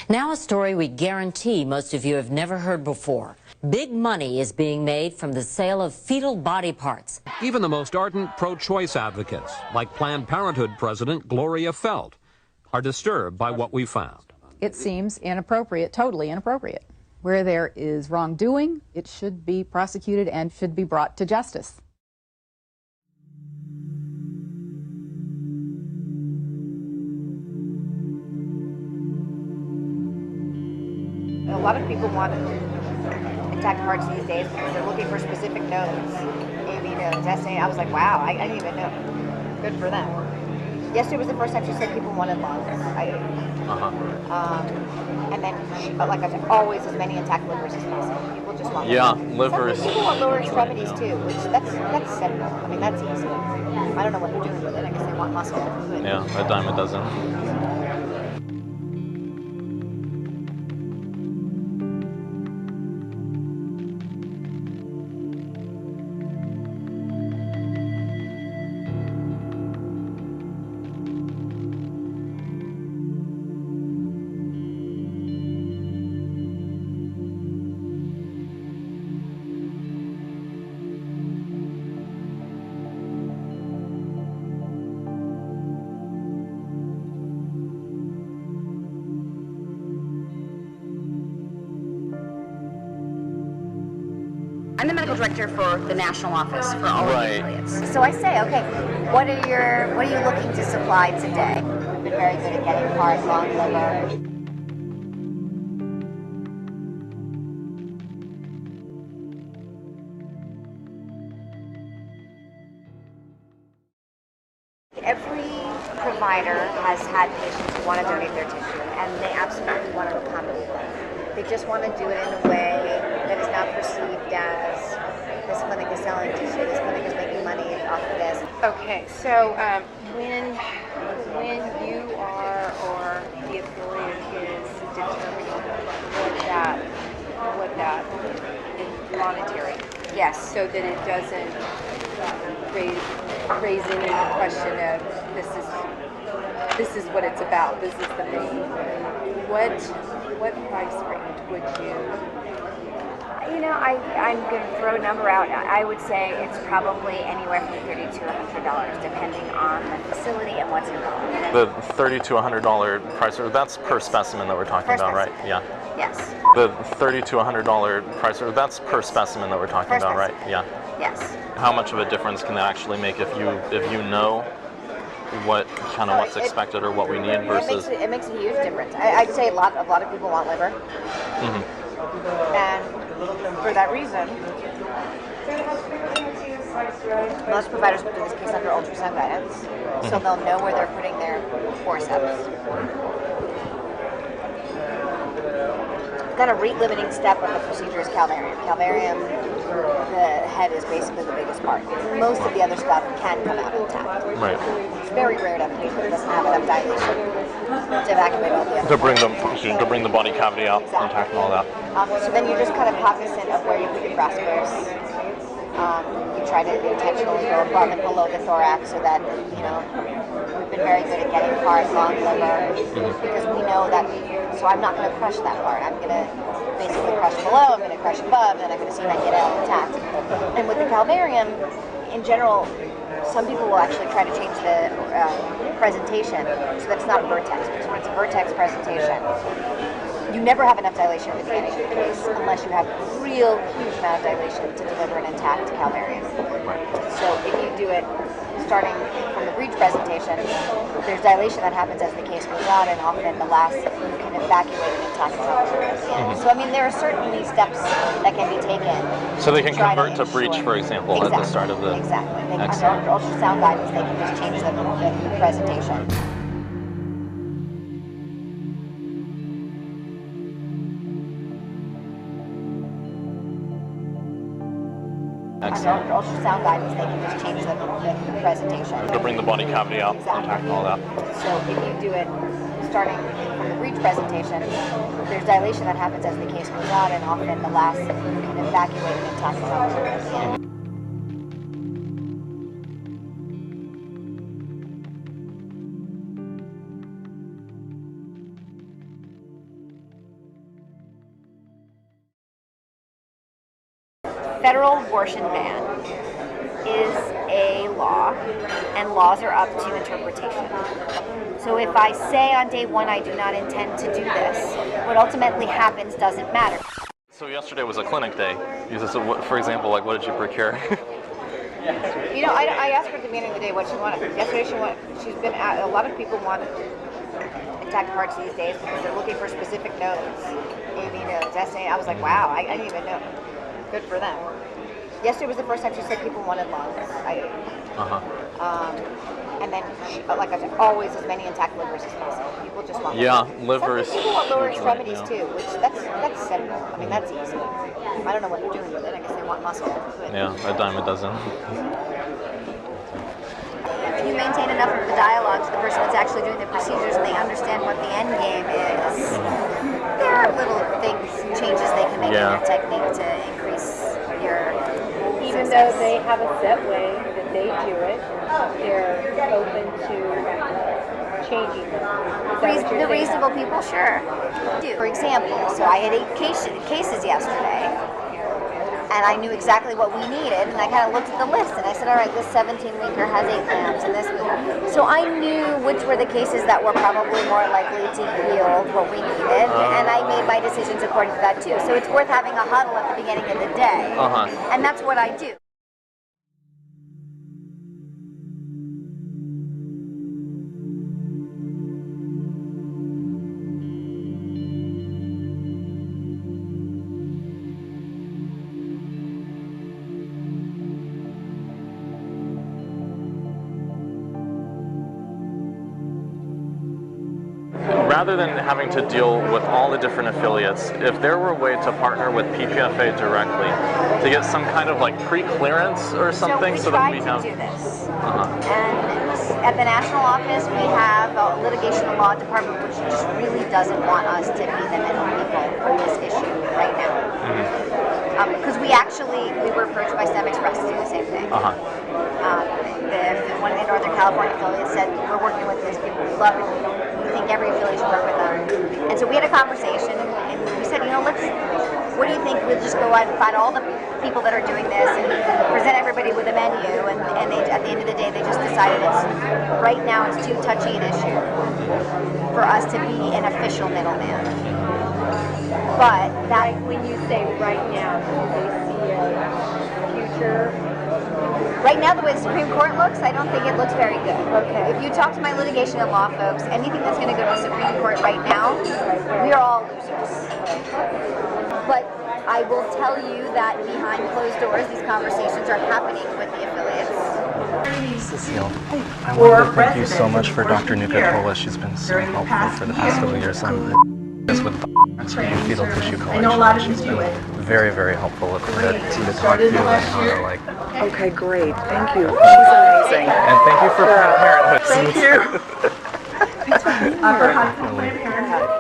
Now a story we guarantee most of you have never heard before. Big money is being made from the sale of fetal body parts. Even the most ardent pro-choice advocates, like Planned Parenthood President Gloria Feld, are disturbed by what we found. It seems inappropriate, totally inappropriate. Where there is wrongdoing, it should be prosecuted and should be brought to justice. A lot of people want intact hearts these days because they're looking for specific nodes. AB nodes, SA. I was like, wow, I didn't even know. Good for them. Yesterday was the first time she said people wanted lungs. And then, like I said, always as many intact livers as possible. People just want livers. Some people want lower extremities too, which that's simple. I mean, that's easy. I don't know what they're doing with it. I guess they want muscle. Yeah, a dime a dozen. I'm the medical director for the national office for all of the affiliates. So I say, okay, what are you looking to supply today? We've been very good at getting heart, lung, liver. Every provider has had patients who want to donate their tissue, and they absolutely want to accommodate them. They just want to do it in a way that is not perceived as this clinic is selling tissue, this clinic is making money off of this. Okay, so when you are or the affiliate is determining what that is monetary, Yes. so that it doesn't raise any question of this is what it's about, this is the main. What price range would you? You know, I'm going to throw a number out. I would say it's probably anywhere from $30 to $100, depending on the facility and what's involved. The $30 to $100 price, that's per specimen that we're talking about, right? Yeah. Yes. The $30 to $100 price, that's per specimen that we're talking about, right? Yeah. Yes. How much of a difference can that actually make if you know what's expected or what we need versus? It makes a huge difference. I'd say a lot of people want liver, and for that reason, most providers will do this case under ultrasound guidance, so they'll know where they're putting their forceps. Kind of rate-limiting step of the procedure is calvarium. Calvarium, the head is basically the biggest part. Most of the other stuff can come out intact. Right. It's very rare to have a patient that doesn't have enough dilation to evacuate all the other To bring the body cavity out intact and all that. So then you're just kind of cognizant of where you put your graspers. You try to intentionally go above and below the thorax so that, we've been very good at getting heart, lung, liver, because we know that, so I'm not going to crush that part. I'm going to basically crush below, I'm going to crush above, and I'm going to see if I can get it out intact. And with the calvarium, in general, some people will actually try to change the presentation so that it's not a vertex, because when it's a vertex presentation, you never have enough dilation at the beginning of the case unless you have a real huge amount of dilation to deliver an intact calvarium. So if you do it starting from the breech presentation, there's dilation that happens as the case goes on, and often the last you can evacuate an intact calvarium. So I mean, there are certainly steps that can be taken. So they can convert to breech, for example, at the start of the. Exactly. Under ultrasound guidance, they can just change the presentation. Under ultrasound guidance, they can just change the presentation. To bring the body cavity out intact and all that. So if you do it starting from the breech presentation, there's dilation that happens as the case goes on, and often the last you can evacuate an intact calvarium. federal abortion ban is a law, and laws are up to interpretation. So if I say on day one I do not intend to do this, what ultimately happens doesn't matter. So yesterday was a clinic day. So what, for example, like what did you procure? You know, I asked her at the beginning of the day what she wanted. Yesterday she's been at, a lot of people want intact hearts these days because they're looking for specific nodes. AB nodes, SA. I was like, wow, I didn't even know. Good for them. Yesterday was the first time she said people wanted lungs. And then, like I said, always as many intact livers as possible. People just want livers. Some people want lower extremities too, which that's simple. I mean, that's easy. I don't know what they're doing with it. I guess they want muscle. But Yeah, a dime a dozen. if you maintain enough of the dialogue to the person that's actually doing the procedures and they understand what the end game is, there are little things, changes they can make in your technique to increase your Even though they have a set way that they do it, they're open to changing them. The reasonable people, sure. For example, so I had 8 cases yesterday, and I knew exactly what we needed, and I kind of looked at the list, and I said, all right, this 17-weeker has 8 lambs, and this. So I knew which were the cases that were probably more likely to yield what we needed, and I made my decisions according to that too. So it's worth having a huddle at the beginning of the day, and that's what I do. Rather than having to deal with all the different affiliates, if there were a way to partner with PPFA directly to get some kind of like pre-clearance or something, so that we have. Do this. And at the national office, we have a litigation and law department, which just really doesn't want us to be the middle people on this issue right now. Because we were approached by STEM Express to do the same thing. One of the Northern California affiliates said, we're working with these people, we love it, we think every affiliate should work with them. And so we had a conversation, and we said, you know, what do you think we'll just go out and find all the people that are doing this and present everybody with a menu, and they, at the end of the day, they just decided right now it's too touchy an issue for us to be an official middleman. But that, when you say right now, do they see a future? Right now, the way the Supreme Court looks, I don't think it looks very good. Okay. If you talk to my litigation and law folks, anything that's going to go to the Supreme Court right now, we are all losers. But I will tell you that behind closed doors, these conversations are happening with the affiliates. Cecile, I wanted to thank you so much for Dr. Nuka-Cola. She's been so helpful for the past couple of years. I'm with fetal tissue collection. I know a lot of she's been very, very helpful with her to talk to and how to like. Okay, great. Thank you. She's amazing. And thank you for Planned Parenthood. Thank you. For Planned Parenthood.